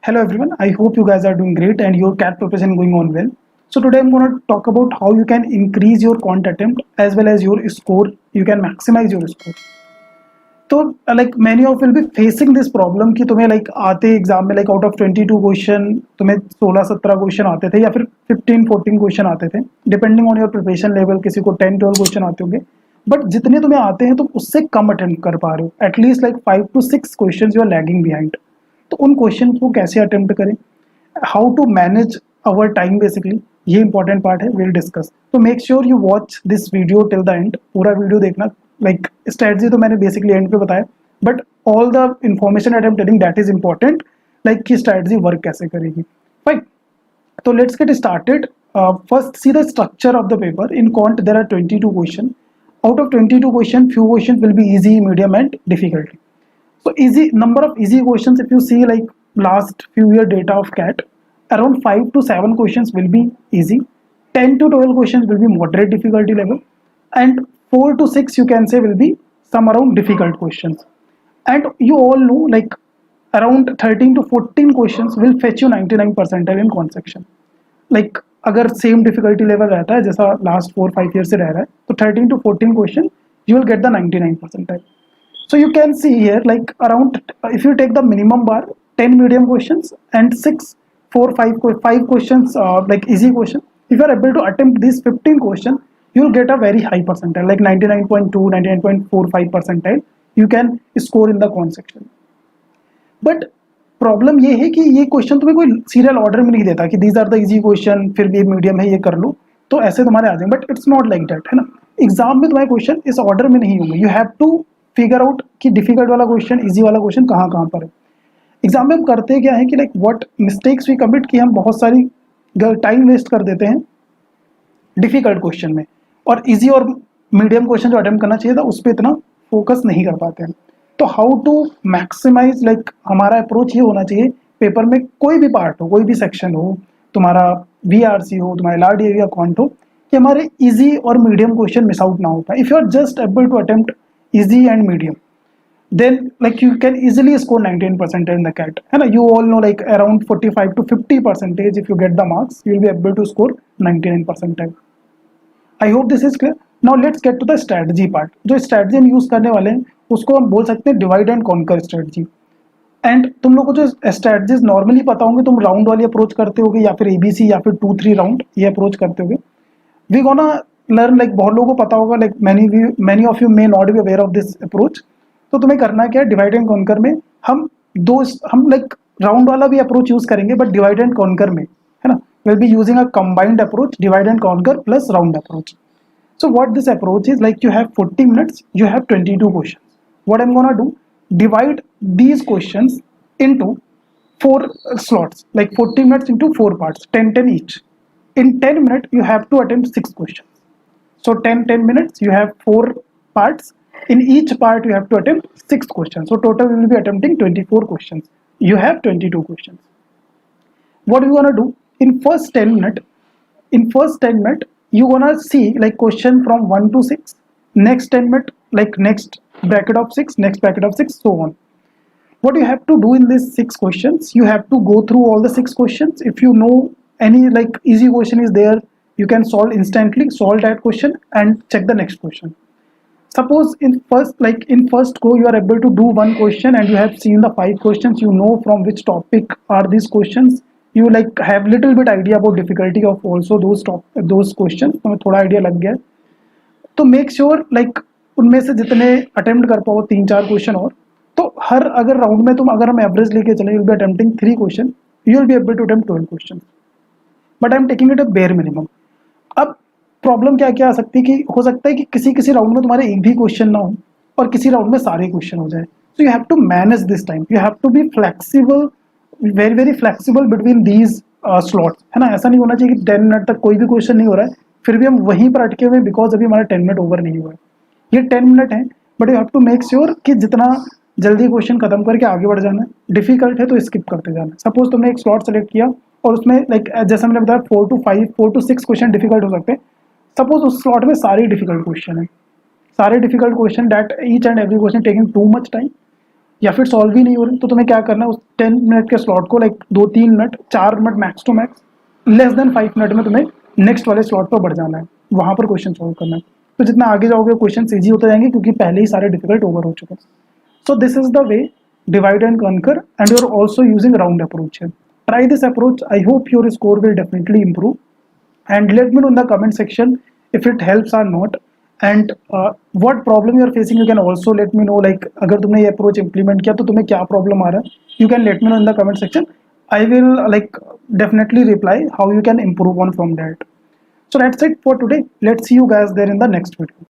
Hello everyone, I hope you guys are doing great and your CAT preparation going on well. So today I'm going to talk about how you can increase your quant attempt as well as your score. You can maximize your score. तो like many of will be facing this problem कि तुम्हें like आते exam में like out of 22 question तुम्हें 16-17 question आते थे या फिर 15-14 क्वेश्चन आते थे depending on your preparation level. किसी को 10-12 क्वेश्चन आते होंगे बट जितने तुम्हें आते हैं तुम उससे कम अटेम्प्ट कर पा रहे हो. At least like 5 to 6 question you are lagging behind. तो उन क्वेश्चन को कैसे अटेम्प्ट करें, how to manage our time basically, ये इंपॉर्टेंट पार्ट है, विल डिस्कस. तो make sure you watch this video till the end. पूरा वीडियो देखना. लाइक स्ट्रेटजी तो मैंने बेसिकली एंड पे बताया but all the information I am telling that is important. Like कि स्ट्रेटजी वर्क कैसे करेगी. फाइन, तो let's get started. First see the structure of the paper. In quant there are 22 question. Out of 22 questions, few questions will be easy, medium and difficulty. So easy, number of easy questions, if you see like last few year data of CAT, around 5 to 7 questions will be easy, 10 to 12 questions will be moderate difficulty level, and 4 to 6 you can say will be some around difficult questions. And you all know like around 13 to 14 questions will fetch you 99 percentile in quant section. Like अगर same difficulty level रहता है जैसा last 4-5 year से रह रहा है तो 13 to 14 question you will get the 99 percentile. So you can see here like around if you take the minimum bar 10 medium questions and 5 questions like easy question, if you are able to attempt these 15 questions you will get a very high percentile like 99.2 99.45 percentile you can score in the quant section. But problem ये है कि ये question तुम्हें कोई serial order में नहीं देता कि these are the easy question फिर भी मीडियम है ये कर लो तो ऐसे तुम्हारे आ जाएंगे. But it's not like that, है ना. एग्जाम में तुम्हारे क्वेश्चन इस ऑर्डर में नहीं होंगे. You have to figure out कि डिफिकल्ट वाला क्वेश्चन इजी वाला क्वेश्चन कहाँ कहाँ पर है. एग्जाम में हम करते क्या है कि like what mistakes we commit कि हम बहुत सारी टाइम वेस्ट कर देते हैं डिफिकल्ट क्वेश्चन में और इजी और मीडियम क्वेश्चन जो अटेम्प्ट करना चाहिए था उस पर इतना फोकस नहीं कर पाते हैं. तो हाउ टू मैक्सिमाइज, लाइक हमारा अप्रोच ये होना चाहिए पेपर में कोई भी पार्ट हो, कोई भी सेक्शन हो, तुम्हारा VRC हो, तुम्हारा LRDA या क्वांट हो, कि हमारे इजी और मीडियम क्वेश्चन मिस आउट ना हो पाए. If you are just able to attempt easy and medium then like you can easily score 99 percentile in the CAT, है ना. You all know like around 45 to 50 percentage if you get the marks you will be able to score 99 percentile. I hope this is clear. Now let's get to the strategy part. जो strategy हम use करने वाले हैं उसको हम बोल सकते हैं divide and conquer strategy. And तुम लोग को जो स्ट्रेटजीज नॉर्मली पता होंगे, तुम राउंड वाली अप्रोच करते होगे या फिर ABC या फिर 2-3 राउंड ये अप्रोच करते होगे. वी गोना लर्न लाइक बहुत लोगों को पता होगा, like many of you may not be aware of this approach. तो तुम्हें करना क्या है, डिवाइड एंड कॉन्कर में हम लाइक राउंड वाला भी अप्रोच यूज करेंगे बट डिवाइड एंड कॉन्कर में, है ना. Will be using a combined approach, divide and conquer plus round approach. So what this approach is, like you have 40 minutes, you have 22 questions. What I'm gonna do, divide these questions into 4 slots, like 40 minutes into 4 parts, 10 each. In 10 minutes, you have to attempt 6 questions. So 10 minutes, you have 4 parts. In each part, you have to attempt 6 questions. So total, you will be attempting 24 questions. You have 22 questions. What are you gonna do? In first 10 minutes, you gonna see like question from 1 to 6, next 10 minute like next bracket of 6, next bracket of 6, so on. What you have to do in these 6 questions, you have to go through all the 6 questions. If you know any like easy question is there, you can solve that question and check the next question. Suppose in first go you are able to do one question and you have seen the 5 questions, you know from which topic are these questions, you like have little bit idea about difficulty of also those questions, तुम्हें थोड़ा idea लग गया है. तो make sure like उनमें से जितने attempt कर पाओ 3-4 क्वेश्चन और, तो हर अगर राउंड में तुम अगर हम एवरेज लेके चले, you will be attempting 3 question, you will be able to attempt 12 question. But I am taking it a bare minimum. अब प्रॉब्लम क्या क्या आ सकती है कि हो सकता है कि किसी राउंड में तुम्हारे एक भी क्वेश्चन ना हो और किसी राउंड में सारे क्वेश्चन हो जाए. So you have to manage this time, you have to be flexible, very flexible between these slots, है ना. ऐसा नहीं होना चाहिए कि 10 मिनट तक कोई भी क्वेश्चन नहीं हो रहा है फिर भी हम वहीं पर अटके हुए बिकॉज अभी हमारा 10 मिनट ओवर नहीं हुआ है. ये 10 मिनट है but you have to make sure कि जितना जल्दी क्वेश्चन खत्म करके आगे बढ़ जाना है. डिफिकल्ट है तो स्किप करते जाना है. सपोज तुमने एक स्लॉट सेलेक्ट किया और उसमें लाइक जैसा मैंने बताया 4 to 6 क्वेश्चन डिफिकल्ट हो सकते हैं. सपोज उस स्लॉट में सारे डिफिकल्ट क्वेश्चन है, सारे difficult question that each and every question taking too much time. या फिर सॉल्व ही नहीं हो रही, तो तुम्हें क्या करना है, उस 10 मिनट के स्लॉट को like 2-3 minute, 4 minute max to max, less than 5 minute में तुम्हें नेक्स्ट वाले स्लॉट पर बढ़ जाना है, वहां पर क्वेश्चन सॉल्व करना है। तो जितना आगे जाओगे क्वेश्चन ईजी होते जाएंगे, क्योंकि पहले ही सारे डिफिकल्ट ओवर हो चुके हैं। So this is the way, divide and conquer, and you're also using round approach here. Try this approach. I hope your score will definitely improve. And let me know in the comment section if it helps or not. And what problem you are facing, you can also let me know. Like अगर तुमने ये approach implement किया तो तुम्हें क्या problem आ रहा है, you can let me know in the comment section. I will like definitely reply how you can improve on from that. So that's it for today. Let's see you guys there in the next video.